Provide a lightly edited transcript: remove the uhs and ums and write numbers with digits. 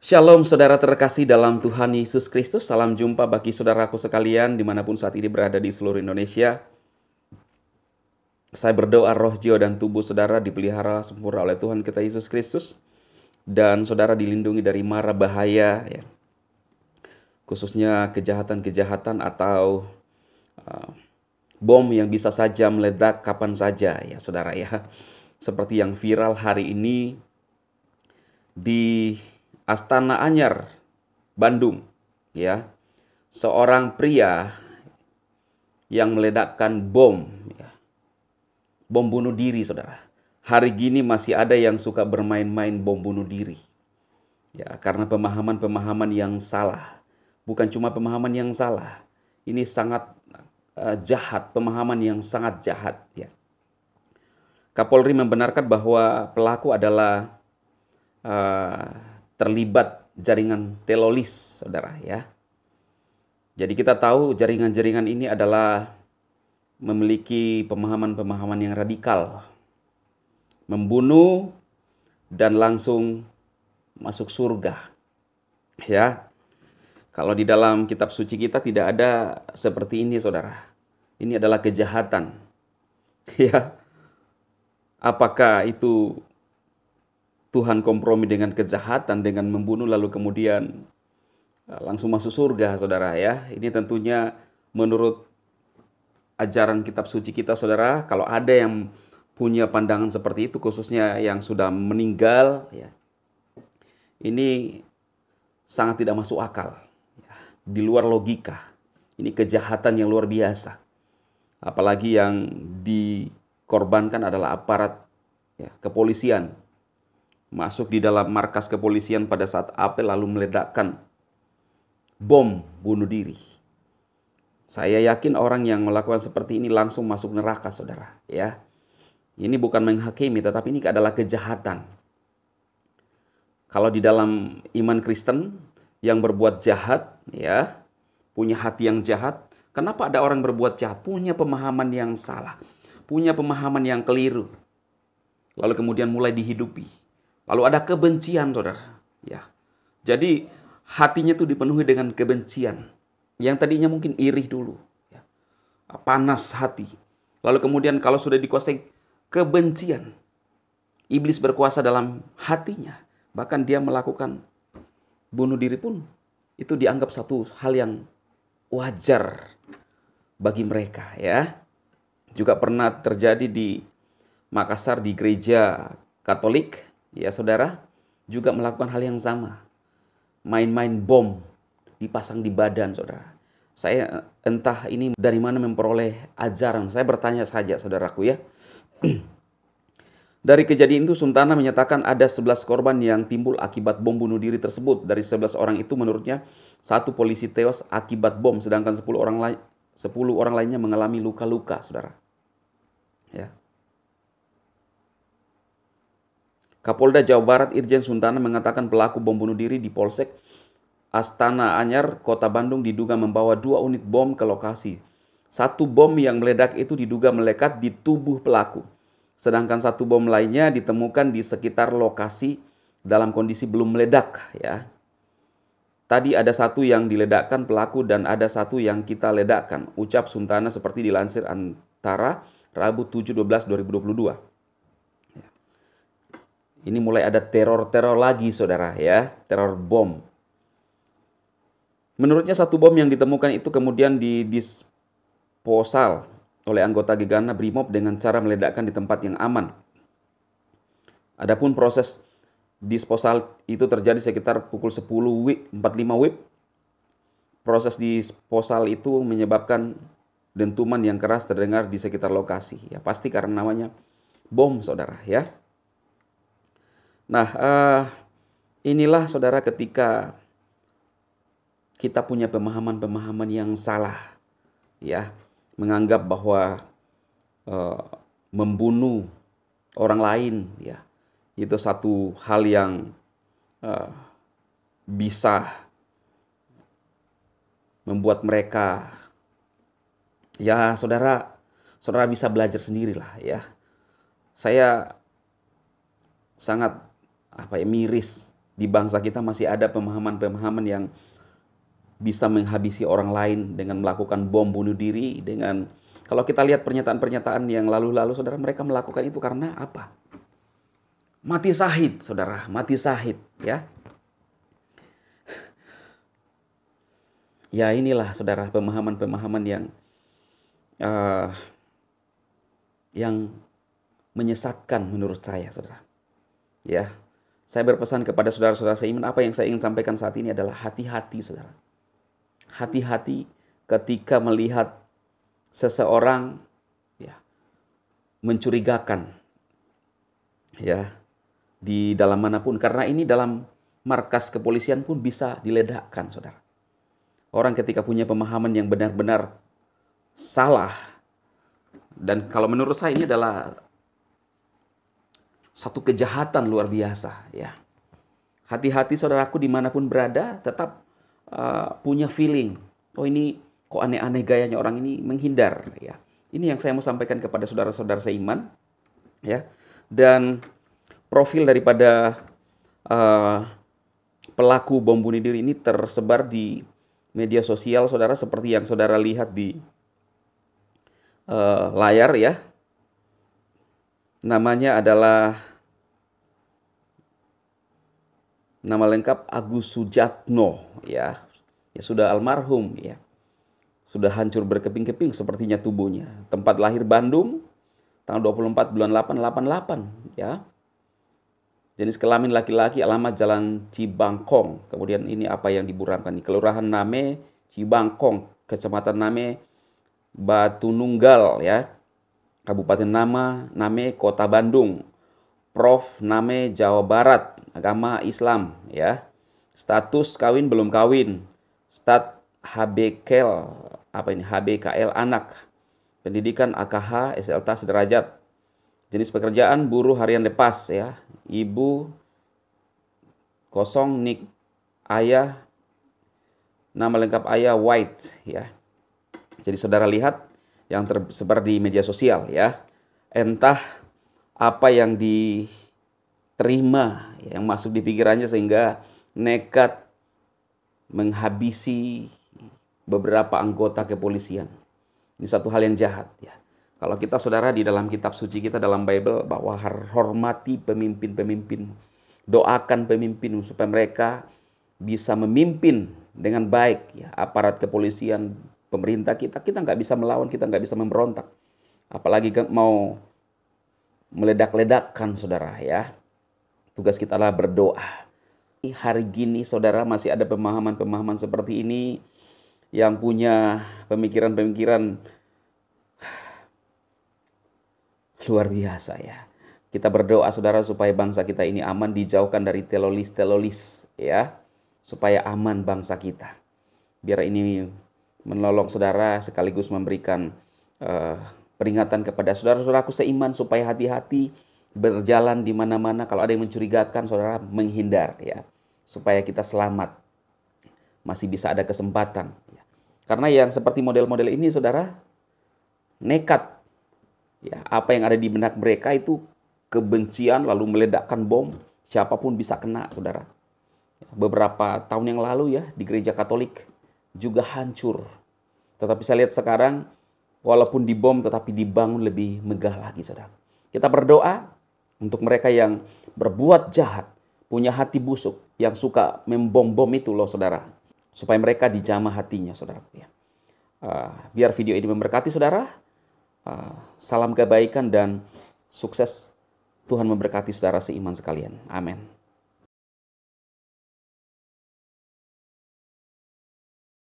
Shalom saudara terkasih dalam Tuhan Yesus Kristus. Salam jumpa bagi saudaraku sekalian dimanapun saat ini berada di seluruh Indonesia. Saya berdoa roh, jiwa, dan tubuh saudara dipelihara sempurna oleh Tuhan kita Yesus Kristus. Dan saudara dilindungi dari mara bahaya, ya, khususnya kejahatan-kejahatan atau bom yang bisa saja meledak kapan saja, ya saudara ya. Seperti yang viral hari ini di Astana Anyar, Bandung, ya. Seorang pria yang meledakkan bom, ya, bom bunuh diri, saudara. Hari gini masih ada yang suka bermain-main bom bunuh diri. Ya, karena pemahaman-pemahaman yang salah. Bukan cuma pemahaman yang salah. Ini sangat jahat, pemahaman yang sangat jahat, ya. Kapolri membenarkan bahwa pelaku adalah terlibat jaringan teroris, saudara, ya. Jadi kita tahu jaringan-jaringan ini adalah memiliki pemahaman-pemahaman yang radikal, membunuh dan langsung masuk surga, ya. Kalau di dalam kitab suci kita tidak ada seperti ini, saudara. Ini adalah kejahatan, ya. Apakah itu Tuhan kompromi dengan kejahatan, dengan membunuh lalu kemudian langsung masuk surga, saudara, ya. Ini tentunya menurut ajaran kitab suci kita, saudara. Kalau ada yang punya pandangan seperti itu, khususnya yang sudah meninggal, ya, ini sangat tidak masuk akal, ya, di luar logika. Ini kejahatan yang luar biasa. Apalagi yang dikorbankan adalah aparat, ya, kepolisian. Masuk di dalam markas kepolisian pada saat apel lalu meledakkan bom bunuh diri. Saya yakin orang yang melakukan seperti ini langsung masuk neraka, saudara, ya. Ini bukan menghakimi, tetapi ini adalah kejahatan. Kalau di dalam iman Kristen yang berbuat jahat, ya, punya hati yang jahat, kenapa ada orang berbuat jahat? Punya pemahaman yang salah, punya pemahaman yang keliru, lalu kemudian mulai dihidupi. Lalu ada kebencian, saudara, ya. Jadi hatinya itu dipenuhi dengan kebencian. Yang tadinya mungkin iri dulu, ya, panas hati. Lalu kemudian kalau sudah dikuasai kebencian, iblis berkuasa dalam hatinya. Bahkan dia melakukan bunuh diri pun itu dianggap satu hal yang wajar bagi mereka, ya. Juga pernah terjadi di Makassar di gereja Katolik, ya saudara, juga melakukan hal yang sama. Main-main bom dipasang di badan, saudara. Saya entah ini dari mana memperoleh ajaran. Saya bertanya saja, saudaraku, ya. Dari kejadian itu Suntana menyatakan ada 11 korban yang timbul akibat bom bunuh diri tersebut. Dari 11 orang itu menurutnya satu polisi tewas akibat bom, sedangkan 10 orang lainnya mengalami luka-luka, saudara. Ya. Kapolda Jawa Barat Irjen Suntana mengatakan pelaku bom bunuh diri di Polsek Astana Anyar, Kota Bandung diduga membawa 2 unit bom ke lokasi. Satu bom yang meledak itu diduga melekat di tubuh pelaku. Sedangkan satu bom lainnya ditemukan di sekitar lokasi dalam kondisi belum meledak, ya. Tadi ada satu yang diledakkan pelaku dan ada satu yang kita ledakkan, ucap Suntana seperti dilansir Antara Rabu 7/12/2022. Ini mulai ada teror-teror lagi, saudara, ya. Teror bom. Menurutnya satu bom yang ditemukan itu kemudian didisposal oleh anggota Gegana Brimob dengan cara meledakkan di tempat yang aman. Adapun proses disposal itu terjadi sekitar pukul 10.45 WIB. Proses disposal itu menyebabkan dentuman yang keras terdengar di sekitar lokasi. Ya, pasti karena namanya bom, saudara, ya. Nah, inilah saudara ketika kita punya pemahaman-pemahaman yang salah, ya, menganggap bahwa membunuh orang lain, ya, itu satu hal yang bisa membuat mereka, ya, saudara bisa belajar sendirilah, ya. Saya sangat miris Di bangsa kita masih ada pemahaman-pemahaman yang bisa menghabisi orang lain dengan melakukan bom bunuh diri, dengan kalau kita lihat pernyataan-pernyataan yang lalu-lalu, saudara, mereka melakukan itu karena apa? Mati syahid, saudara, mati syahid, ya. Ya inilah, saudara, pemahaman-pemahaman yang menyesatkan menurut saya, saudara. Ya, saya berpesan kepada saudara-saudara seiman, apa yang saya ingin sampaikan saat ini adalah hati-hati, saudara. Hati-hati ketika melihat seseorang ya mencurigakan ya di dalam manapun, karena ini dalam markas kepolisian pun bisa diledakkan, saudara. Orang ketika punya pemahaman yang benar-benar salah, dan kalau menurut saya ini adalah satu kejahatan luar biasa, ya. Hati-hati, saudaraku, dimanapun berada, tetap punya feeling, oh ini kok aneh-aneh gayanya orang ini, menghindar, ya. Ini yang saya mau sampaikan kepada saudara-saudara seiman, ya. Dan profil daripada pelaku bom bunuh diri ini tersebar di media sosial, saudara, seperti yang saudara lihat di layar, ya. Namanya adalah, nama lengkap Agus Sujatno, ya. Ya sudah almarhum, ya. Sudah hancur berkeping-keping sepertinya tubuhnya. Tempat lahir Bandung, tanggal 24 bulan 8, 88, ya. Jenis kelamin laki-laki, alamat Jalan Cibangkong. Kemudian ini apa yang diburamkan, Kelurahan Name, Cibangkong, Kecamatan Name, Batu Nunggal, ya. Kabupaten Name, Kota Bandung. Prof Name, Jawa Barat, agama Islam, ya. Status kawin belum kawin. Stat HBKL anak. Pendidikan AKH SLTA sederajat. Jenis pekerjaan buruh harian lepas, ya. Ibu kosong, nik ayah, nama lengkap ayah White, ya. Jadi saudara lihat yang tersebar di media sosial, ya. Entah apa yang diterima, yang masuk di pikirannya sehingga nekat menghabisi beberapa anggota kepolisian. Ini satu hal yang jahat, ya. Kalau kita, saudara, di dalam kitab suci kita, dalam Bible, bahwa hormati pemimpin-pemimpin, doakan pemimpin supaya mereka bisa memimpin dengan baik, ya. Aparat kepolisian, pemerintah kita nggak bisa melawan, kita nggak bisa memberontak, apalagi mau meledak-ledakkan, saudara, ya. Tugas kita adalah berdoa. Hari gini, saudara, masih ada pemahaman-pemahaman seperti ini yang punya pemikiran-pemikiran luar biasa, ya. Kita berdoa, saudara, supaya bangsa kita ini aman, dijauhkan dari teroris, ya. Supaya aman bangsa kita. Biar ini menolong saudara, sekaligus memberikan peringatan kepada saudara-saudaraku seiman supaya hati-hati berjalan di mana-mana. Kalau ada yang mencurigakan, saudara, menghindar, ya, supaya kita selamat, masih bisa ada kesempatan, ya. Karena yang seperti model-model ini, saudara, nekat, ya. Apa yang ada di benak mereka itu kebencian, lalu meledakkan bom, siapapun bisa kena, saudara. Beberapa tahun yang lalu, ya, di gereja Katolik juga hancur. Tetapi saya lihat sekarang, walaupun dibom, tetapi dibangun lebih megah lagi, saudara. Kita berdoa untuk mereka yang berbuat jahat, punya hati busuk, yang suka membom-bom itu loh, saudara. Supaya mereka dijamah hatinya, saudara. Ya. Biar video ini memberkati, saudara. Salam kebaikan dan sukses. Tuhan memberkati saudara seiman sekalian. Amin.